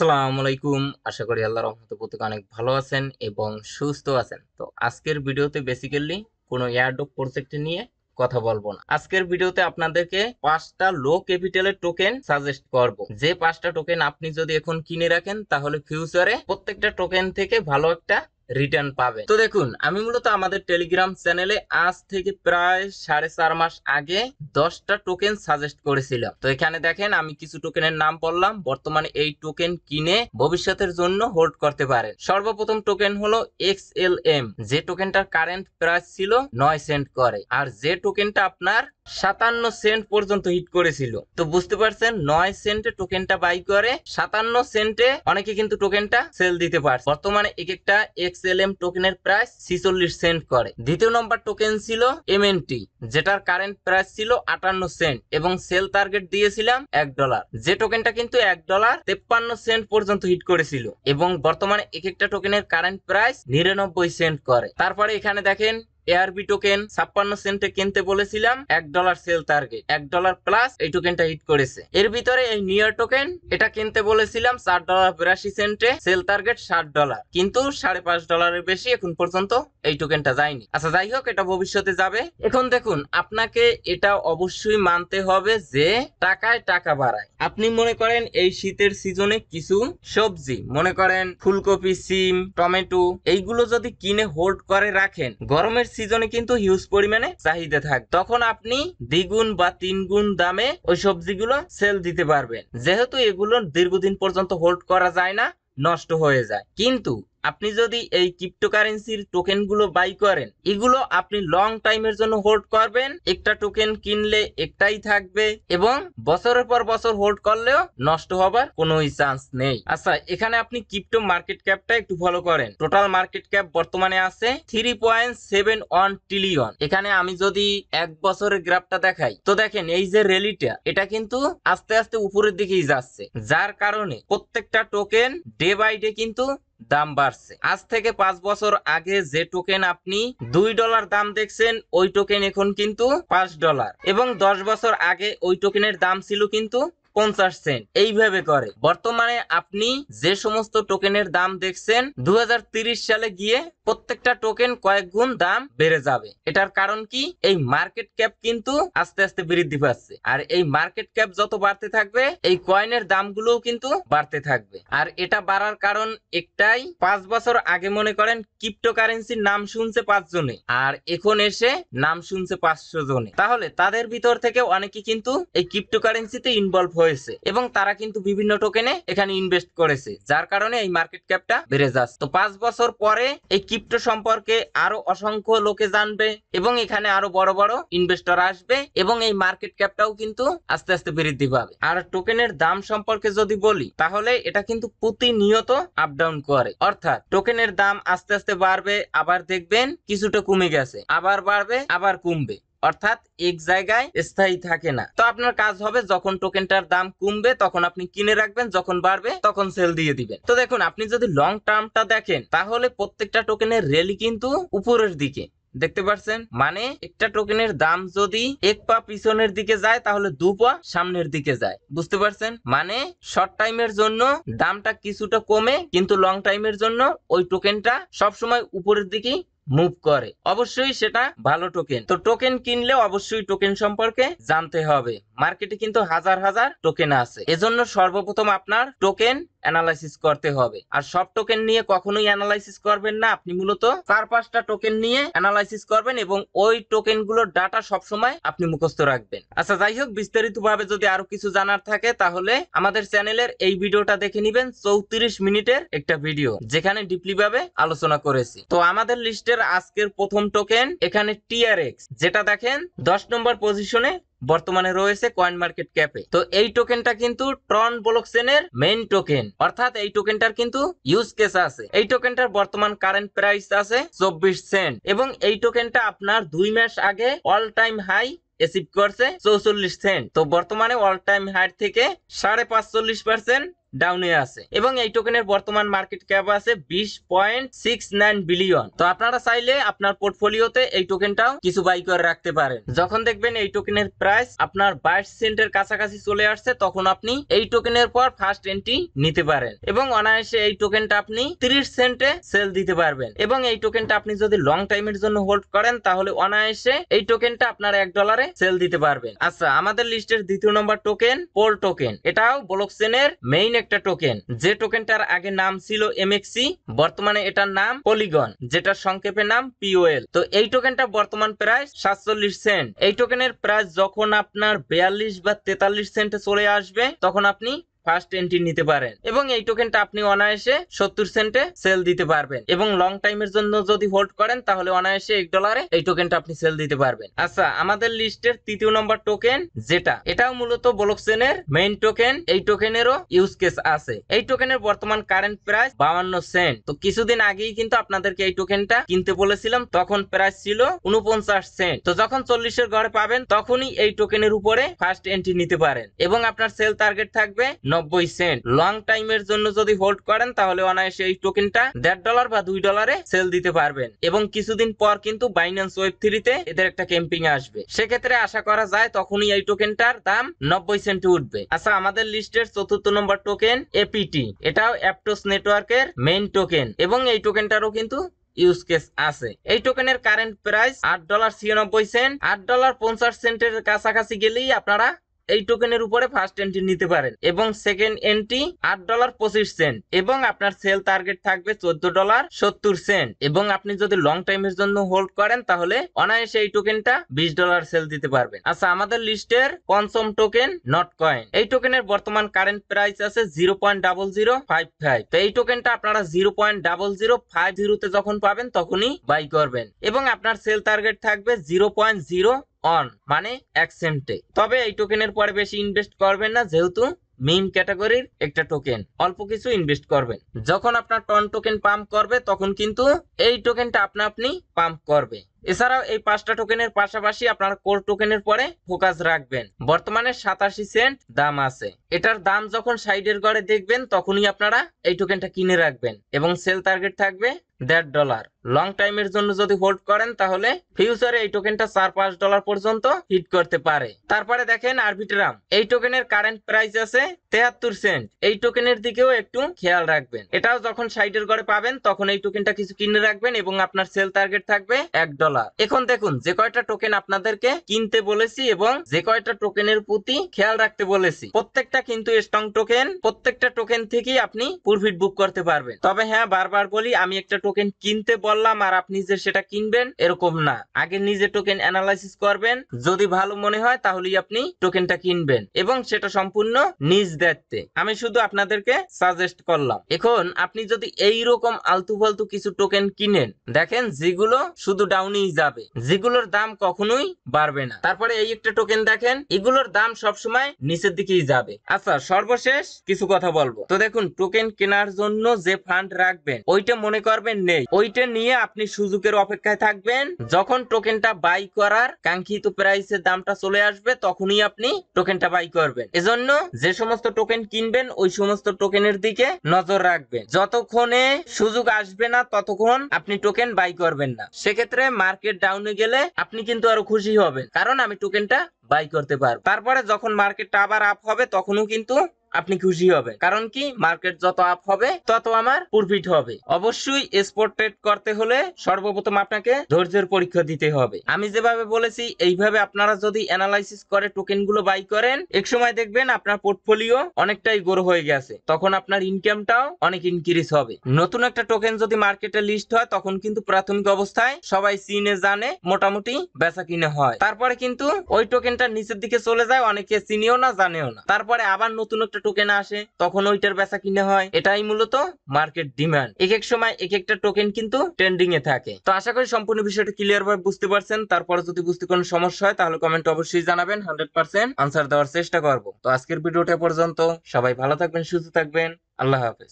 আসসালামু আলাইকুম। আশা করি আল্লাহর রহমতে প্রত্যেকে অনেক ভালো আছেন এবং সুস্থ আছেন। তো আজকের ভিডিওতে বেসিক্যালি কোনো এয়ারড্রপ প্রজেক্ট নিয়ে কথা বলবো না। আজকের ভিডিওতে আপনাদেরকে 5টা লো ক্যাপিটালের টোকেন সাজেস্ট করব। যে 5টা টোকেন আপনি যদি এখন কিনে রাখেন তাহলে ফিউচারে প্রত্যেকটা টোকেন থেকে ভালো একটা রিটার্ন পাবেন। তো দেখুন, আমি মূলত আমাদের টেলিগ্রাম চ্যানেলে আজ থেকে প্রায় 4.5 মাস আগে 10টা টোকেন সাজেস্ট করেছিলাম। তো এখানে দেখেন আমি কিছু টোকেনের নাম বললাম, বর্তমানে এই টোকেন কিনে ভবিষ্যতের জন্য হোল্ড করতে পারেন। সর্বপ্রথম টোকেন হলো XLM, যে টোকেনটার কারেন্ট প্রাইস ছিল 9 সেন্ট করে, আর যে টোকেনটা আপনার 57 সেন্ট পর্যন্ত হিট করেছিল। তো বুঝতে পারছেন, 9 সেন্টে টোকেনটা বাই করে 57 সেন্টে অনেকে কিন্তু টোকেনটা সেল দিতে পারছে। বর্তমানে এক একটা XLM টোকেনের প্রাইস 46 সেন্ট করে। দ্বিতীয় নম্বর টোকেন ছিল MNT, যেটার কারেন্ট প্রাইস ছিল 58 সেন্ট এবং সেল টার্গেট দিয়েছিলাম $1, যে টোকেনটা কিন্তু $1.53 পর্যন্ত হিট করেছিল এবং বর্তমানে এক একটা টোকেনের কারেন্ট প্রাইস 99 সেন্ট করে। তারপরে এখানে দেখেন ARB টোকেন 56 সেন্টে কিনতে বলেছিলাম, $1 সেল টার্গেট, $1 প্লাস এই টোকেনটা হিট করেছে। এর ভিতরে এই নিয়ার টোকেন, এটা কিনতে বলেছিলাম $4.82 সেন্টে, সেল টার্গেট $60, কিন্তু $5.5 বেশি এখন পর্যন্ত এই টোকেনটা যায়নি। আচ্ছা যাই হোক, এটা ভবিষ্যতে যাবে। এখন দেখুন, আপনাকে এটা অবশ্যই মানতে হবে যে টাকায় টাকা বাড়ায়। আপনি মনে করেন এই শীতের সিজনে কিছু সবজি, মনে করেন ফুলকপি, সিম, টমেটো, এইগুলো যদি কিনে হোল্ড করে রাখেন, গরমের সিজনে কিন্তু হিউজ পরিমাণে চাহিদা থাকে, তখন আপনি দ্বিগুণ বা 3 গুণ দামে ওই সবজিগুলো সেল দিতে পারবেন। যেহেতু এগুলো দীর্ঘদিন পর্যন্ত হোল্ড করা যায় না, নষ্ট হয়ে যায়। কিন্তু আপনি যদি এই ক্রিপ্টোকারেন্সির টোকেন গুলো বাই করেন, এগুলো আপনি লং টাইমের জন্য হোল্ড করবেন। একটা টোকেন কিনলে একটাই থাকবে এবং বছরের পর বছর হোল্ড করলেও নষ্ট হবার কোনো চান্স নেই। আচ্ছা, এখানে আপনি ক্রিপ্টো মার্কেট ক্যাপটা একটু ফলো করেন। টোটাল মার্কেট ক্যাপ বর্তমানে আছে 3.71 ট্রিলিয়ন। এখানে আমি যদি 1 বছরের গ্রাফটা দেখাই, তো দেখেন এই যে র্যালিটা, এটা কিন্তু আস্তে আস্তে উপরের দিকেই যাচ্ছে, যার কারণে প্রত্যেকটা টোকেন ডে বাই ডে কিন্তু দাম বাড়ছে। আজ থেকে 5 বছর আগে যে টোকেন আপনি $2 দাম দেখছেন, ওই টোকেন এখন কিন্তু $5, এবং 10 বছর আগে ওই টোকেনের দাম ছিল কিন্তু 50 সেন্ট। এইভাবে করে বর্তমানে আপনি যে সমস্ত টোকেনের দাম দেখছেন, 2030 সালে গিয়ে প্রত্যেকটা টোকেন কয়েক গুণ দাম বেড়ে যাবে। এটার কারণ কি? এই মার্কেট ক্যাপ কিন্তু আস্তে আস্তে বৃদ্ধি পাচ্ছে, আর এই মার্কেট ক্যাপ যত বাড়তে থাকবে, এই কয়েনের দামগুলোও কিন্তু বাড়তে থাকবে। আর এটা বাড়ার কারণ একটাই, 5 বছর আগে মনে করেন ক্রিপ্টোকারেন্সির নাম শুনছে 5 জনে, আর এখন এসে নাম শুনছে 500 জনে। তাহলে তাদের ভিতর থেকে অনেকে কিন্তু এই ক্রিপ্টোকারেন্সিতে ইনভলভ হয়েছে এবং তারা কিন্তু বিভিন্ন টোকেনে এখানে ইনভেস্ট করেছে, যার কারণে এই মার্কেট ক্যাপটা বেড়ে যাচ্ছে। তো 5 বছর পরে এই ক্রিপ্টো সম্পর্কে আরো অসংখ্য লোকে জানবে এবং এখানে আরো বড় বড় ইনভেস্টর আসবে এবং এই মার্কেট ক্যাপটাও কিন্তু আস্তে আস্তে বৃদ্ধি পাবে। আর টোকেনের দাম সম্পর্কে যদি বলি, তাহলে এটা কিন্তু প্রতিনিয়ত আপ ডাউন করে, অর্থাৎ টোকেনের দাম আস্তে আস্তে বাড়বে, আবার দেখবেন কিছুটা কমে গেছে, আবার বাড়বে, আবার কমবে, অর্থাৎ এক জায়গায় স্থায়ী থাকে না। তো আপনার কাজ হবে, যখন টোকেনটার দাম কমবে তখন আপনি কিনে রাখবেন, যখন বাড়বে তখন সেল দিয়ে দিবেন। তো দেখুন, আপনি যদি লং টার্মটা দেখেন, তাহলে প্রত্যেকটা টোকেনের র্যালি কিন্তু উপরের দিকে দেখতে পাচ্ছেন। মানে একটা টোকেনের দাম যদি 1 পা পিছনের দিকে যায়, তাহলে 2 পা সামনের দিকে যায়। বুঝতে পারছেন? মানে শর্ট টাইমের জন্য দামটা কিছুটা কমে, কিন্তু লং টাইমের জন্য ওই টোকেনটা সবসময় উপরের দিকেই মুভ করে। অবশ্যই সেটা ভালো টোকেন। তো টোকেন কিনলে অবশ্যই টোকেন সম্পর্কে জানতে হবে। মার্কেটে কিন্তু হাজার হাজার টোকেন আছে, এজন্য সর্বপ্রথম আপনার টোকেন অ্যানালাইসিস করতে হবে। আর সব টোকেন নিয়ে কখনোই অ্যানালাইসিস করবেন না, আপনি মূলত 4-5টা টোকেন নিয়ে অ্যানালাইসিস করবেন এবং ওই টোকেনগুলোর ডাটা সবসময় আপনি মুখস্থ রাখবেন। আচ্ছা যাই হোক, বিস্তারিতভাবে যদি আরো কিছু জানার থাকে, তাহলে আমাদের চ্যানেলের এই ভিডিওটা দেখে নিবেন। 34 মিনিটের একটা ভিডিও, যেখানে ডিপলি ভাবে আলোচনা করেছি। তো আমাদের লিস্টের আজকের প্রথম টোকেন এখানে TRX, যেটা দেখেন 10 নম্বর পজিশনে বর্তমানে রয়েছে কয়েন মার্কেট ক্যাপে। তো এই টোকেনটা কিন্তু ট্রন ব্লকচেনের মেইন টোকেন, অর্থাৎ এই টোকেনটার কিন্তু ইউজ কেস আছে। এই টোকেনটার বর্তমান কারেন্ট প্রাইস আছে 24 সেন্ট এবং এই টোকেনটা আপনার 2 মাস আগে অল টাইম হাই অ্যাচিভ করছে 44 সেন্ট। তো বর্তমানে অল টাইম হাই থেকে 45% ডাউনে আছে এবং এই টোকেনের বর্তমান মার্কেট ক্যাপ আছে 20.69 বিলিয়ন। তো আপনারা চাইলে আপনার পোর্টফোলিওতে এই টোকেনটাও কিছু বাই করে রাখতে পারেন। যখন দেখবেন এই টোকেনের প্রাইস আপনার 22 সেন্টের কাছাকাছি চলে আসছে, তখন আপনি এই টোকেনের পর ফার্স্ট এন্ট্রি নিতে পারেন এবং অনায়াসে এই টোকেনটা আপনি 30 সেন্টে সেল দিতে পারবেন। এবং এই টোকেনটা আপনি যদি লং টাইমের জন্য হোল্ড করেন তাহলে অনায়াসে এই টোকেনটা আপনার $1 সেল দিতে পারবেন। আচ্ছা, আমাদের লিস্টের দ্বিতীয় নম্বর টোকেন পোল টোকেন। এটাও ব্লকচেনের মেইন একটা টোকেন। যে টোকেনটার আগে নাম ছিল MXC, বর্তমানে এটার নাম পলিগন, যেটার সংক্ষেপে নাম POL। তো এই টোকেনটা বর্তমান প্রাইস 47 সেন্ট। এই টোকেনের প্রাইস যখন আপনার 42 বা 43 সেন্টে চলে আসবে তখন আপনি ফার্স্ট এন্ট্রি নিতে পারেন এবং এই টোকেনটা আপনি অনায়াসে 70 সেন্টে সেল দিতে পারবেন এবং লং টাইমের জন্য যদি হোল্ড করেন তাহলে অনায়াসে $1 এই টোকেনটা আপনি সেল দিতে পারবেন। আচ্ছা, আমাদের লিস্টের তৃতীয় নম্বর টোকেন যেটা, এটাও মূলত ব্লকচেনের মেইন টোকেন। এই টোকেনেরও ইউজ কেস আছে। এই টোকেনের বর্তমান কারেন্ট প্রাইস 52 সেন্ট। তো কিছুদিন আগেই কিন্তু আপনাদেরকে এই টোকেনটা কিনতে বলেছিলাম, তখন প্রাইস ছিল 49 সেন্ট। তো যখন 40 এর ঘরে পাবেন তখনই এই টোকেনের উপরে ফার্স্ট এন্ট্রি নিতে পারেন এবং আপনার সেল টার্গেট থাকবে 90 সেন্ট। লং টাইমের জন্য যদি হোল্ড করেন তাহলে অনায়াসে এই টোকেনটা $1.5 বা $2 সেল দিতে পারবেন এবং কিছুদিন পর কিন্তু বাইন্যান্স ওয়েব3 তে এদের একটা ক্যাম্পিং আসবে। সেক্ষেত্রে আশা করা যায় তখনই এই টোকেনটার দাম 90 সেন্টে উঠবে। আচ্ছা, আমাদের লিস্টের চতুর্থ নম্বর টোকেন APT। এটাও অ্যাপটোস নেটওয়ার্কের মেইন টোকেন এবং এই টোকেনটারও কিন্তু ইউজ কেস আছে। এই টোকেনের কারেন্ট প্রাইস $8.96। $8.50 কাছাকাছি গেলেই আপনারা এই টোকেনের উপরে ফার্স্ট এন্ট্রি নিতে পারেন এবং সেকেন্ড এন্ট্রি $8.25 এবং আপনার সেল টার্গেট থাকবে $14.70 এবং আপনি যদি লং টাইমের জন্য হোল্ড করেন তাহলে অনায়াসে এই টোকেনটা $20 সেল দিতে পারবেন। আচ্ছা, আমাদের লিস্টের পঞ্চম টোকেন নট কয়েন। এই টোকেনের বর্তমান কারেন্ট প্রাইস আছে 0.0055। তো এই টোকেনটা আপনারা 0.0050 তে যখন পাবেন তখনই বাই করবেন এবং আপনার সেল টার্গেট থাকবে 0.0 মানে 1 সেন্টে। তবে এই টোকেনের পরে বেশি ইনভেস্ট করবেন না, যেহেতু মিম ক্যাটাগরির একটা টোকেন, অল্প কিছু ইনভেস্ট করবেন। যখন আপনার টন টোকেন পাম্প করবে তখন কিন্তু এই টোকেনটা আপনি পাম্প করবে। এছাড়াও এই 5টা টোকেনের পাশাপাশি আপনারা কোর টোকেনের পরে ফোকাস রাখবেন। বর্তমানে 87 সেন্ট দাম আছে। এটার দাম যখন সাইডের ঘরে দেখবেন তখনই আপনারা এই টোকেনটা কিনে রাখবেন এবং সেল টার্গেট থাকবে $1.5। লং টাইমের জন্য যদি হোল্ড করেন তাহলে ফিউচারে এই টোকেনটা $4-5 পর্যন্ত হিট করতে পারে। তারপরে দেখেন আরবিট্রাম। এই টোকেনের কারেন্ট প্রাইস আছে 73 সেন্ট। এই টোকেনের দিকেও একটু খেয়াল রাখবেন। এটাও যখন সাইডের ঘরে পাবেন তখন এই টোকেনটা কিছু কিনে রাখবেন এবং আপনার সেল টার্গেট থাকবে $1। এখন দেখুন, যে কয়টা টোকেন আপনাদেরকে কিনতে বলেছি এবং যে কয়টা টোকেনের প্রতি খেয়াল রাখতে বলেছি, প্রত্যেকটা কিন্তু স্ট্রং টোকেন। প্রত্যেকটা টোকেন থেকেই আপনি প্রফিট বুক করতে পারবেন। তবে হ্যাঁ, বারবার বলি, আমি একটা টোকেন কিনতে বললাম আর আপনি যে সেটা কিনবেন এরকম না। আগে নিজে টোকেন অ্যানালাইসিস করবেন, যদি ভালো মনে হয় তাহলেই আপনি টোকেনটা কিনবেন এবং সেটা সম্পূর্ণ নিজ দায়িত্বে। আমি শুধু আপনাদেরকে সাজেস্ট করলাম। এখন আপনি যদি এইরকম আলতু ফালতু কিছু টোকেন কিনেন, দেখেন যেগুলো শুধু ডাউনেই যাবে, যেগুলোর দাম কখনোই বাড়বে না। তারপরে এই একটা টোকেন দেখেন, এগুলোর দাম সবসময় নিচের দিকেই যাবে। আচ্ছা, সর্বশেষ কিছু কথা বলবো। তো দেখুন, টোকেন কেনার জন্য যে ফান্ড রাখবেন ওইটা মনে করবেন নেই, ওইটা নিয়ে আপনি সুযোগের অপেক্ষায় থাকবেন। যখন টোকেনটা বাই করার কাঙ্ক্ষিত প্রাইসের দামটা চলে আসবে তখনই আপনি টোকেনটা বাই করবেন। এজন্য যে সমস্ত টোকেন কিনবেন ওই সমস্ত টোকেনের দিকে নজর রাখবেন। যতক্ষণে সুযোগ আসবে না ততক্ষণ আপনি টোকেন বাই করবেন না। সেক্ষেত্রে মার্কেট ডাউনে গেলে আপনি কিন্তু আরো খুশি হবেন, কারণ আমি টোকেনটা বাই করতে পারবো। তারপরে যখন মার্কেটটা আবার আপ হবে তখনও কিন্তু আপনি খুশি হবেন, কারণ কি মার্কেট যত আপ হবে তত আমার প্রফিট হবে। অবশ্যই স্পট ট্রেড করতে হলে সর্বপ্রথম আপনাকে ধৈর্যের পরীক্ষা দিতে হবে। আমি যেভাবে বলেছি এইভাবে আপনারা যদি অ্যানালাইসিস করে টোকেনগুলো বাই করেন, এক সময় দেখবেন আপনার পোর্টফোলিও অনেকটাই গ্রো হয়ে গেছে, তখন আপনার ইনকামটাও অনেক ইনক্রিজ হবে। নতুন একটা টোকেন যদি মার্কেটে লিস্ট হয় তখন কিন্তু প্রাথমিক অবস্থায় সবাই চিনে জানে, মোটামুটি বেচা কিনে হয়। তারপরে কিন্তু ওই টোকেনটা নিচের দিকে চলে যায়, অনেকে চিনেও না জানেও না। তারপরে আবার নতুন একটা টোকেন আসে, তখন ওইটার বেচা কিনে হয়। এটাই মূলত মার্কেট ডিমান্ড। এক এক সময় এক একটা টোকেন কিন্তু ট্রেন্ডিং এ থাকে। তো আশা করি সম্পূর্ণ বিষয়টা ক্লিয়ার ভাবে বুঝতে পারছেন। তারপরে যদি বুঝতে কোনো সমস্যা হয় তাহলে কমেন্ট অবশ্যই জানাবেন, 100% আনসার দেওয়ার চেষ্টা করব। তো আজকের ভিডিওটা পর্যন্ত, সবাই ভালো থাকবেন, সুস্থ থাকবেন, আল্লাহ হাফেজ।